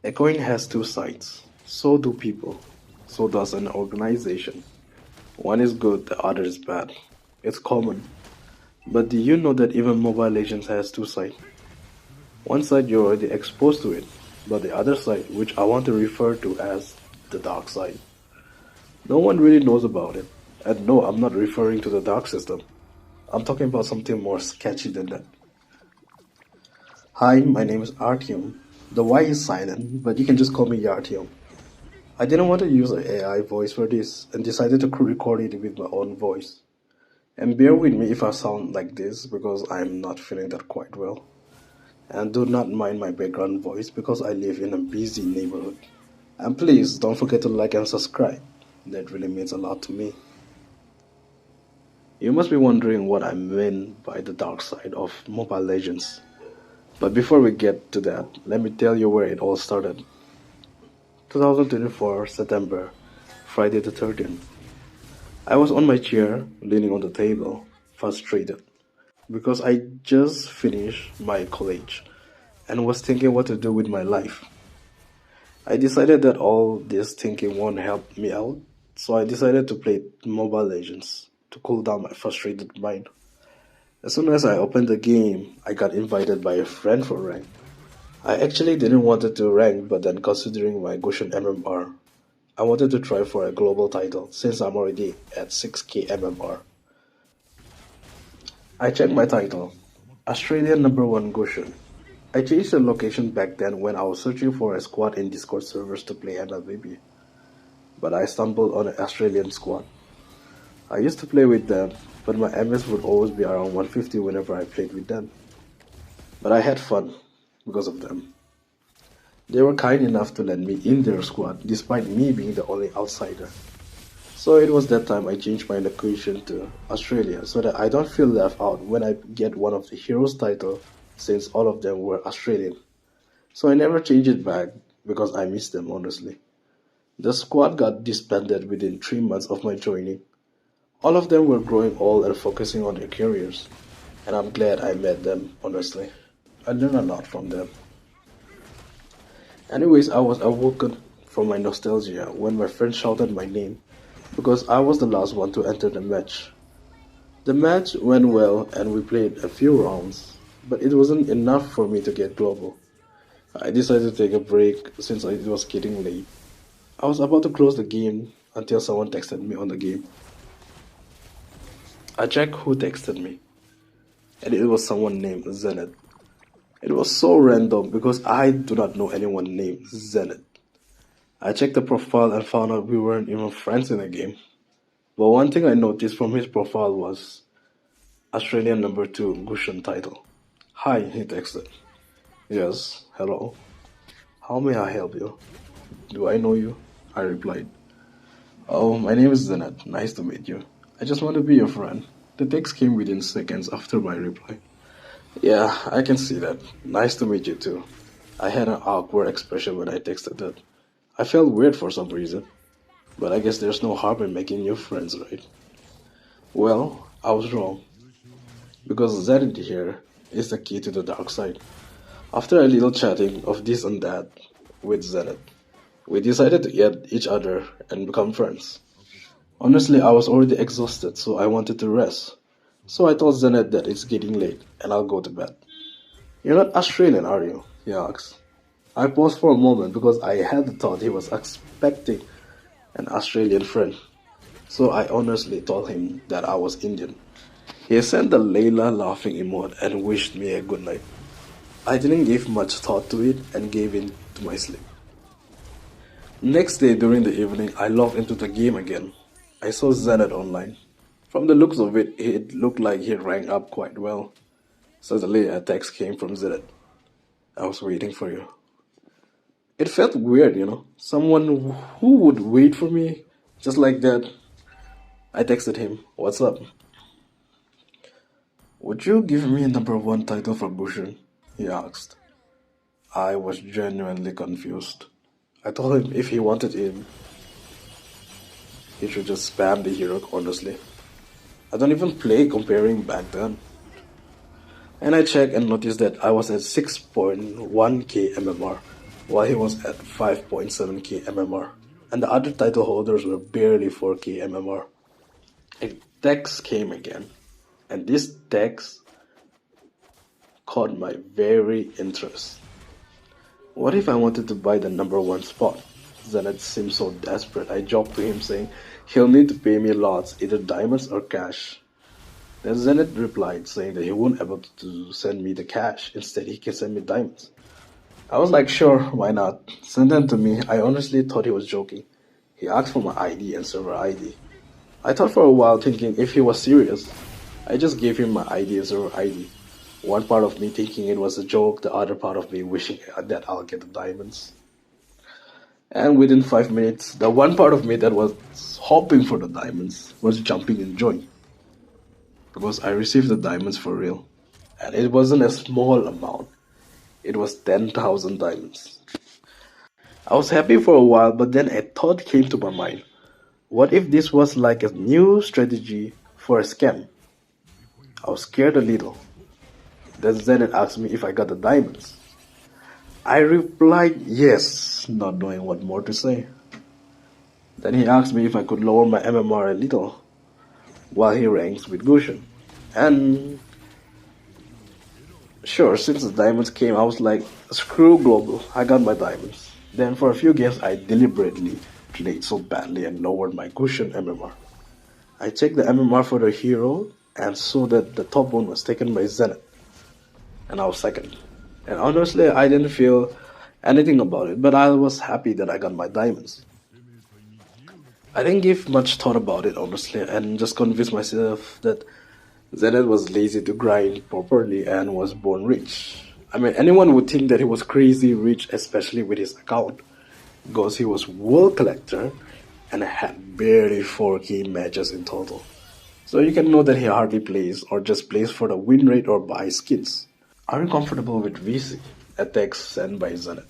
A coin has two sides. So do people. So does an organization. One is good, the other is bad. It's common. But do you know that even Mobile Legends has two sides? One side you're already exposed to it, but the other side, which I want to refer to as the dark side, no one really knows about it. And no, I'm not referring to the dark system. I'm talking about something more sketchy than that. Hi, my name is Artyom. The Y is silent, but you can just call me Artyom. I didn't want to use an AI voice for this and decided to record it with my own voice. And bear with me if I sound like this because I'm not feeling that quite well. And do not mind my background voice because I live in a busy neighborhood. And please don't forget to like and subscribe. That really means a lot to me. You must be wondering what I mean by the dark side of Mobile Legends. But before we get to that, let me tell you where it all started. 2024 September, Friday the 13th. I was on my chair, leaning on the table, frustrated, because I just finished my college and was thinking what to do with my life. I decided that all this thinking won't help me out, so I decided to play Mobile Legends to cool down my frustrated mind. As soon as I opened the game, I got invited by a friend for rank. I actually didn't want to rank, but then considering my Goshen MMR, I wanted to try for a global title since I'm already at 6k MMR. I checked my title, Australian number 1 Goshen. I changed the location back then when I was searching for a squad in Discord servers to play MLBB, but I stumbled on an Australian squad. I used to play with them, but my MS would always be around 150 whenever I played with them. But I had fun because of them. They were kind enough to let me in their squad despite me being the only outsider. So it was that time I changed my location to Australia so that I don't feel left out when I get one of the heroes title since all of them were Australian. So I never changed it back because I miss them honestly. The squad got disbanded within 3 months of my joining. All of them were growing old and focusing on their careers, and I'm glad I met them honestly. I learned a lot from them. Anyways, I was awoken from my nostalgia when my friend shouted my name because I was the last one to enter the match. The match went well and we played a few rounds, but it wasn't enough for me to get global. I decided to take a break since it was getting late. I was about to close the game until someone texted me on the game. I checked who texted me, and it was someone named Zenith. It was so random because I do not know anyone named Zenith. I checked the profile and found out we weren't even friends in the game. But one thing I noticed from his profile was Australian number 2 Gushan title. Hi, he texted. Yes, hello. How may I help you? Do I know you? I replied. Oh, my name is Zenith. Nice to meet you. I just want to be your friend. The text came within seconds after my reply. Yeah, I can see that. Nice to meet you too. I had an awkward expression when I texted that. I felt weird for some reason, but I guess there's no harm in making new friends, right? Well, I was wrong, because Zenith here is the key to the dark side. After a little chatting of this and that with Zenith, we decided to add each other and become friends. Honestly, I was already exhausted, so I wanted to rest. So I told Zenith that it's getting late and I'll go to bed. You're not Australian, are you? He asked. I paused for a moment because I had thought he was expecting an Australian friend. So I honestly told him that I was Indian. He sent the Layla laughing emote and wished me a good night. I didn't give much thought to it and gave in to my sleep. Next day during the evening, I logged into the game again. I saw Zenith online. From the looks of it, it looked like he ranked up quite well. Suddenly, a text came from Zenith. I was waiting for you. It felt weird, Someone who would wait for me just like that. I texted him, "What's up?" Would you give me a number 1 title for Bushin? He asked. I was genuinely confused. I told him if he wanted it, he should just spam the hero, honestly. I don't even play comparing back then. And I checked and noticed that I was at 6.1k MMR. while he was at 5.7k MMR, and the other title holders were barely 4k MMR. A text came again, and this text caught my very interest. What if I wanted to buy the number one spot? Zenith seemed so desperate. I joked to him saying he'll need to pay me lots, either diamonds or cash. Then Zenith replied saying that he won't be able to send me the cash. Instead, he can send me diamonds. I was like, sure, why not? Send them to me. I honestly thought he was joking. He asked for my ID and server ID. I thought for a while, thinking if he was serious. I just gave him my ID and server ID. One part of me thinking it was a joke, the other part of me wishing that I'll get the diamonds. And within 5 minutes, the one part of me that was hoping for the diamonds was jumping in joy. Because I received the diamonds for real. And it wasn't a small amount. It was 10,000 diamonds. I was happy for a while, but then a thought came to my mind. What if this was like a new strategy for a scam? I was scared a little. Then Zenith asked me if I got the diamonds. I replied yes, not knowing what more to say. Then he asked me if I could lower my MMR a little while he ranks with Gushan. And sure, since the diamonds came, I was like, screw global, I got my diamonds. Then for a few games, I deliberately played so badly and lowered my Gushan MMR. I checked the MMR for the hero and saw that the top one was taken by Zenith. And I was second. And honestly, I didn't feel anything about it, but I was happy that I got my diamonds. I didn't give much thought about it, honestly, and just convinced myself that Zenith was lazy to grind properly and was born rich. I mean, anyone would think that he was crazy rich, especially with his account, because he was world collector and had barely 4k matches in total. So you can know that he hardly plays or just plays for the win rate or buy skins. Are you comfortable with VC? A text sent by Zenith.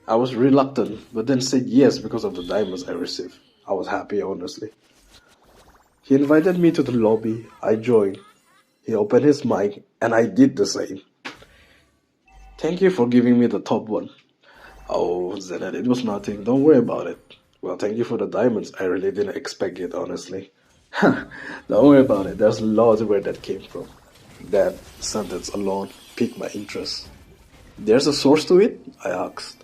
I was reluctant, but then said yes because of the diamonds I received. I was happy, honestly. He invited me to the lobby. I joined. He opened his mic, and I did the same. Thank you for giving me the top one. Oh, Zenith, it was nothing. Don't worry about it. Well, thank you for the diamonds. I really didn't expect it, honestly. Don't worry about it. There's lots where that came from. That sentence alone piqued my interest. There's a source to it? I asked.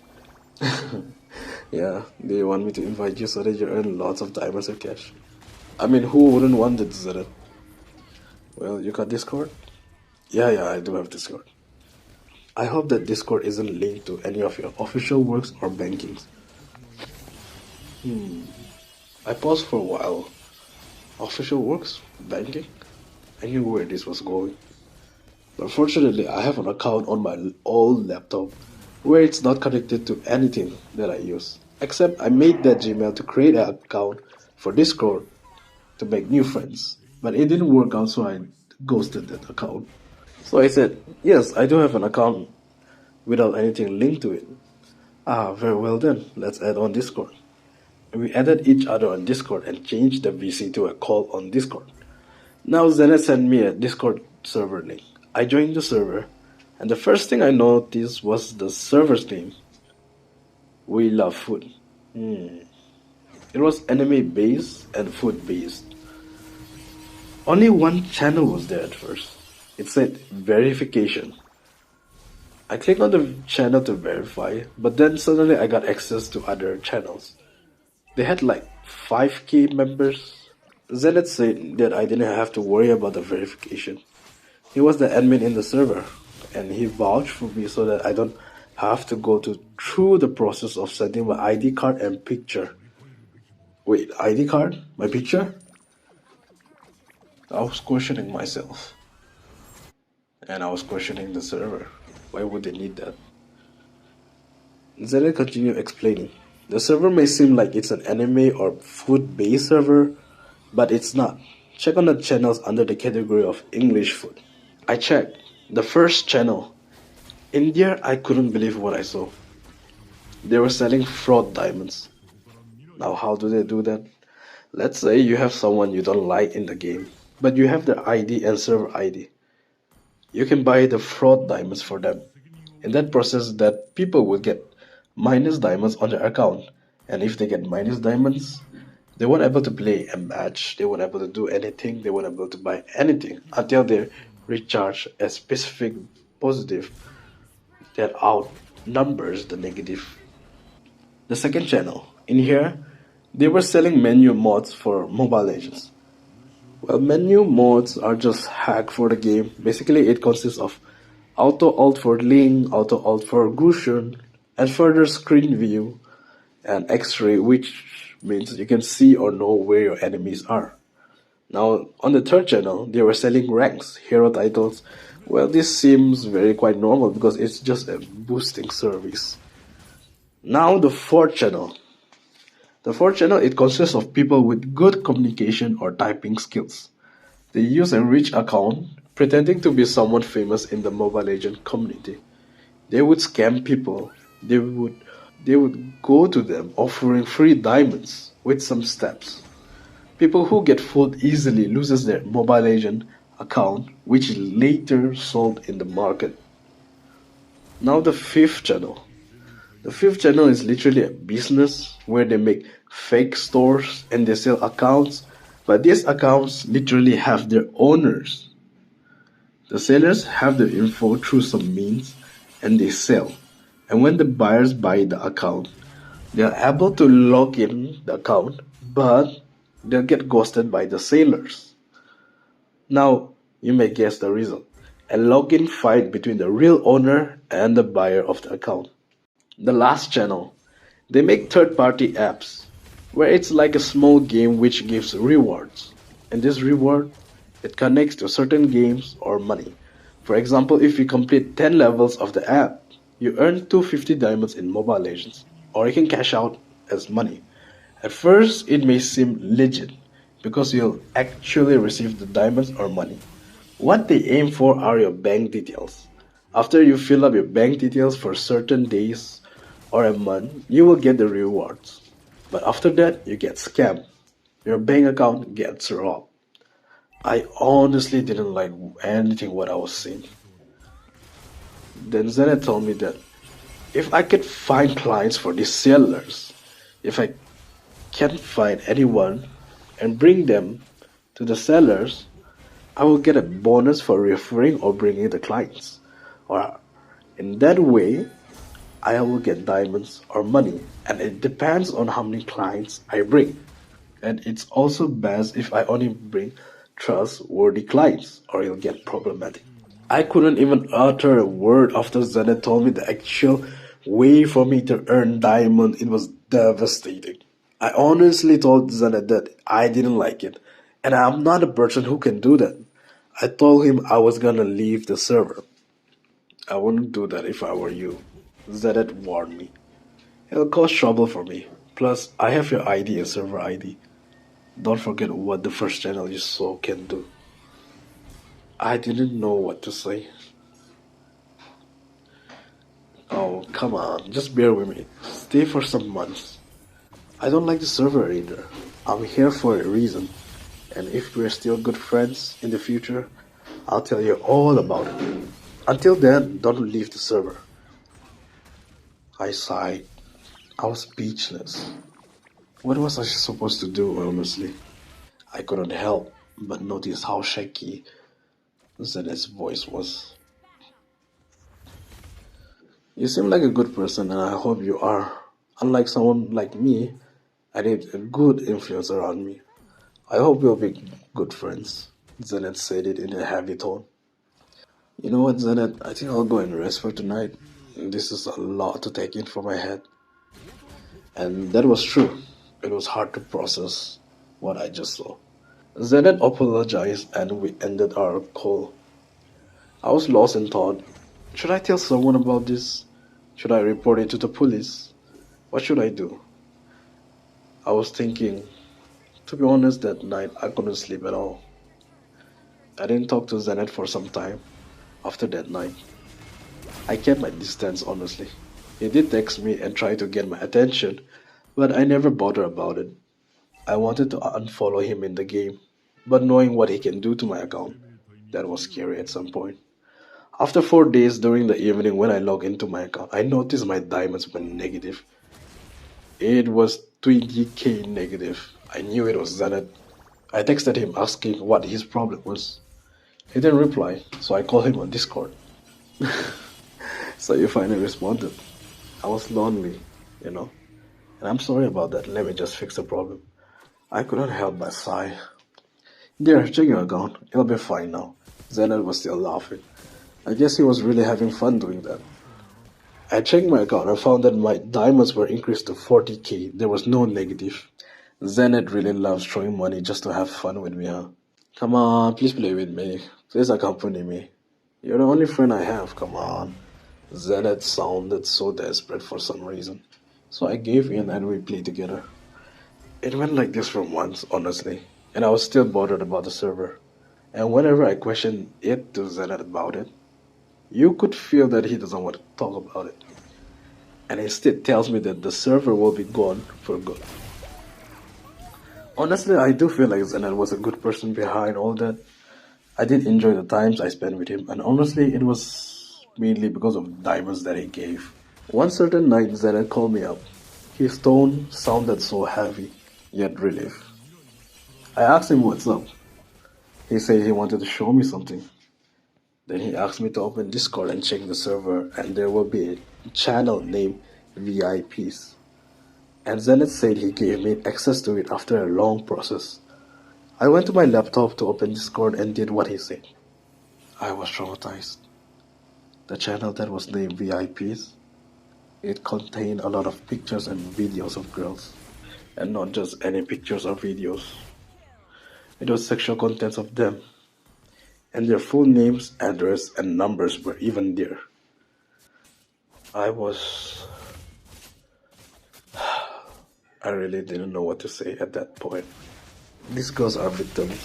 Yeah, they want me to invite you so that you earn lots of diamonds and cash. I mean, who wouldn't want it, Zenith? Well, you got Discord? Yeah, I do have Discord. I hope that Discord isn't linked to any of your official works or bankings. I paused for a while. Official works? Banking? I knew where this was going. But fortunately, I have an account on my old laptop where it's not connected to anything that I use. Except I made that Gmail to create an account for Discord to make new friends. But it didn't work out, so I ghosted that account. So I said, yes, I do have an account without anything linked to it. Ah, very well then, let's add on Discord. We added each other on Discord and changed the VC to a call on Discord. Now Zenith sent me a Discord server link. I joined the server, and the first thing I noticed was the server's name. We Love Food. It was anime based and food based. Only one channel was there at first. It said verification. I clicked on the channel to verify, but then suddenly I got access to other channels. They had like 5k members. Zenith said that I didn't have to worry about the verification. He was the admin in the server, and he vouched for me so that I don't have to go through the process of sending my ID card and picture. Wait, ID card? My picture? I was questioning myself. And I was questioning the server. Why would they need that? Zenith continued explaining. The server may seem like it's an anime or food-based server, but it's not. Check on the channels under the category of English food. I checked. The first channel. In there, I couldn't believe what I saw. They were selling fraud diamonds. Now, how do they do that? Let's say you have someone you don't like in the game, but you have their ID and server ID. You can buy the fraud diamonds for them. In that process, that people will get minus diamonds on their account. And if they get minus diamonds, they weren't able to play a match, they weren't able to do anything, they weren't able to buy anything until they recharge a specific positive that outnumbers the negative. The second channel. In here, they were selling menu mods for Mobile Legends. Well, menu mods are just hack for the game. Basically, it consists of auto alt for Ling, auto alt for Gushun, and further screen view and X-ray, which means you can see or know where your enemies are. Now, on the third channel, they were selling ranks, hero titles. Well, this seems very quite normal because it's just a boosting service. Now, the fourth channel. The fourth channel, it consists of people with good communication or typing skills. They use a rich account, pretending to be someone famous in the Mobile Legends community. They would scam people. They would go to them offering free diamonds with some steps. People who get fooled easily loses their Mobile Legends account, which is later sold in the market. Now the fifth channel. The fifth channel is literally a business where they make fake stores and they sell accounts, but these accounts literally have their owners. The sellers have the info through some means and they sell. And when the buyers buy the account, they are able to log in the account, but they'll get ghosted by the sailors. Now, you may guess the result. A login fight between the real owner and the buyer of the account. The last channel. They make third party apps where it's like a small game which gives rewards. And this reward it connects to certain games or money. For example, if you complete 10 levels of the app, you earn 250 diamonds in Mobile Legends, or you can cash out as money. At first, it may seem legit because you'll actually receive the diamonds or money. What they aim for are your bank details. After you fill up your bank details for certain days or a month, you will get the rewards. But after that, you get scammed. Your bank account gets robbed. I honestly didn't like anything what I was seeing. Then Zenith told me that if I could find clients for these sellers, if I can find anyone and bring them to the sellers, I will get a bonus for referring or bringing the clients. Or in that way, I will get diamonds or money, and it depends on how many clients I bring. And it's also best if I only bring trustworthy clients, or it'll get problematic. I couldn't even utter a word after Zenith told me the actual way for me to earn diamond. It was devastating. I honestly told Zenith that I didn't like it, and I'm not a person who can do that. I told him I was gonna leave the server. I wouldn't do that if I were you. Zenith warned me. It'll cause trouble for me. Plus, I have your ID and server ID. Don't forget what the first channel you saw can do. I didn't know what to say. Oh, come on, just bear with me. Stay for some months. I don't like the server either. I'm here for a reason. And if we're still good friends in the future, I'll tell you all about it. Until then, don't leave the server. I sighed. I was speechless. What was I supposed to do, honestly? I couldn't help but notice how shaky Zenith's voice was. You seem like a good person, and I hope you are. Unlike someone like me, I need a good influence around me. I hope we'll be good friends. Zenith said it in a heavy tone. You know what, Zenith? I think I'll go and rest for tonight. This is a lot to take in for my head. And that was true. It was hard to process what I just saw. Zenith apologized and we ended our call. I was lost in thought. Should I tell someone about this? Should I report it to the police? What should I do? I was thinking, to be honest, that night I couldn't sleep at all. I didn't talk to Zenith for some time after that night. I kept my distance, honestly. He did text me and try to get my attention, but I never bothered about it. I wanted to unfollow him in the game, but knowing what he can do to my account, that was scary at some point. After 4 days during the evening when I logged into my account, I noticed my diamonds were negative. It was 20k negative. I knew it was Zenith. I texted him asking what his problem was. He didn't reply, so I called him on Discord. So he finally responded. I was lonely, you know, and I'm sorry about that. Let me just fix the problem. I couldn't help but sigh. There, check your account. It'll be fine now. Zenith was still laughing. I guess he was really having fun doing that. I checked my account and found that my diamonds were increased to 40k. There was no negative. Zenith really loves throwing money just to have fun with me, huh? Come on, please play with me. Please accompany me. You're the only friend I have, come on. Zenith sounded so desperate for some reason. So I gave in and we played together. It went like this for months, honestly. And I was still bothered about the server. And whenever I questioned it to Zenith about it, you could feel that he doesn't want to talk about it. And instead tells me that the server will be gone for good. Honestly, I do feel like Zenith was a good person behind all that. I did enjoy the times I spent with him, and honestly, it was mainly because of the diamonds that he gave. One certain night, Zenith called me up. His tone sounded so heavy, yet relief. I asked him what's up. He said he wanted to show me something. Then he asked me to open Discord and check the server, and there will be a channel named VIPs. And Zenith said he gave me access to it after a long process. I went to my laptop to open Discord and did what he said. I was traumatized. The channel that was named VIPs, it contained a lot of pictures and videos of girls. And not just any pictures or videos. It was sexual contents of them. And their full names, address, and numbers were even there. I was... I really didn't know what to say at that point. These girls are victims.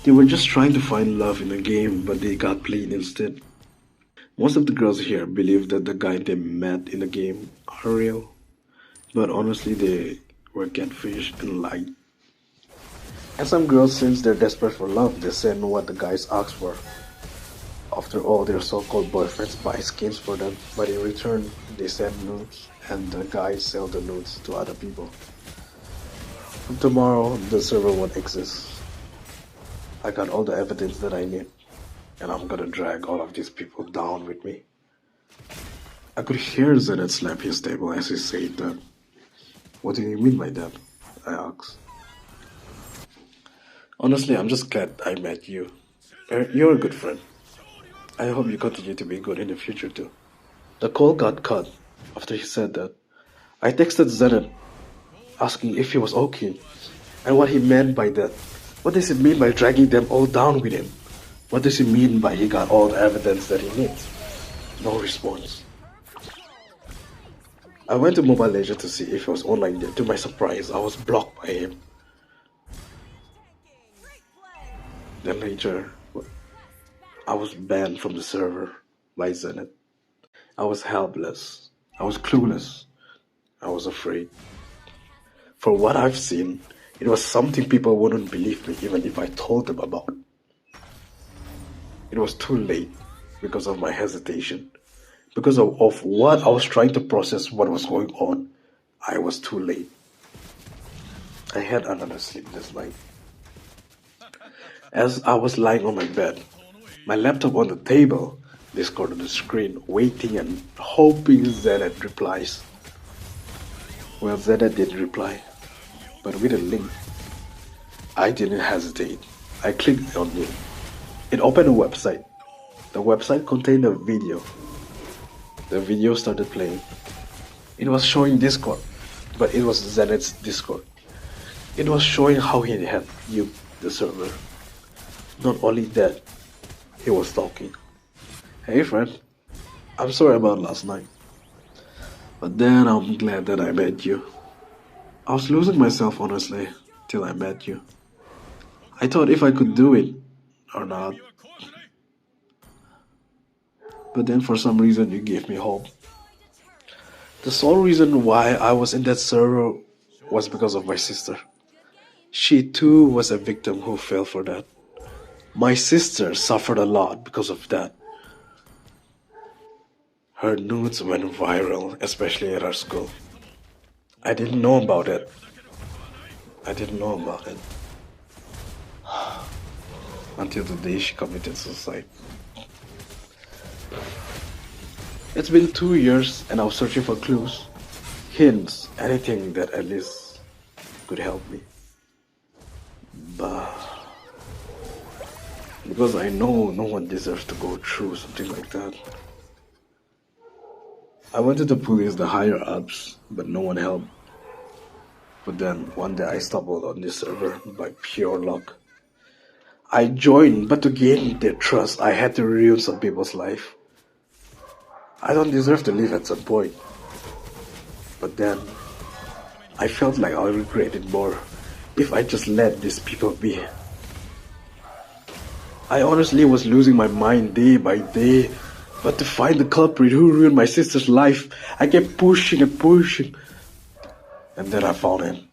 They were just trying to find love in a game, but they got played instead. Most of the girls here believe that the guy they met in the game are real, but honestly they were catfish and lied. And some girls, since they're desperate for love, they send what the guys ask for. After all, their so-called boyfriends buy skins for them, but in return, they send nudes, and the guys sell the nudes to other people. From tomorrow, the server won't exist. I got all the evidence that I need, and I'm gonna drag all of these people down with me. I could hear Zenith slap his table as he said that. What do you mean by that? I asked. Honestly, I'm just glad I met you. You're a good friend. I hope you continue to be good in the future too. The call got cut after he said that. I texted Zenith asking if he was okay and what he meant by that. What does it mean by dragging them all down with him? What does it mean by he got all the evidence that he needs? No response. I went to Mobile Legends to see if he was online there. To my surprise, I was blocked by him. Then later, I was banned from the server by Zenith. I was helpless. I was clueless. I was afraid. For what I've seen, it was something people wouldn't believe me even if I told them about. It was too late because of my hesitation. Because of what I was trying to process what was going on, I was too late. I had another sleepless night. As I was lying on my bed, my laptop on the table, Discord on the screen, waiting and hoping Zenith replies. Well, Zenith didn't reply, but with a link. I didn't hesitate. I clicked on it. It opened a website. The website contained a video. The video started playing. It was showing Discord, but it was Zenith's Discord. It was showing how he had nuked the server. Not only that, he was talking. Hey friend, I'm sorry about last night. But then I'm glad that I met you. I was losing myself honestly, till I met you. I thought if I could do it or not. But then for some reason you gave me hope. The sole reason why I was in that server was because of my sister. She too was a victim who fell for that. My sister suffered a lot because of that. Her nudes went viral, especially at our school. I didn't know about it. I didn't know about it until the day she committed suicide. It's been 2 years and I was searching for clues, hints, anything that at least could help me. But because I know no one deserves to go through something like that. I went to the police, the higher ups, but no one helped. But then one day I stumbled on this server by pure luck. I joined, but to gain their trust, I had to ruin some people's life. I don't deserve to live at some point. But then, I felt like I would regret it more if I just let these people be. I honestly was losing my mind day by day, but to find the culprit who ruined my sister's life, I kept pushing and pushing. And then I found him.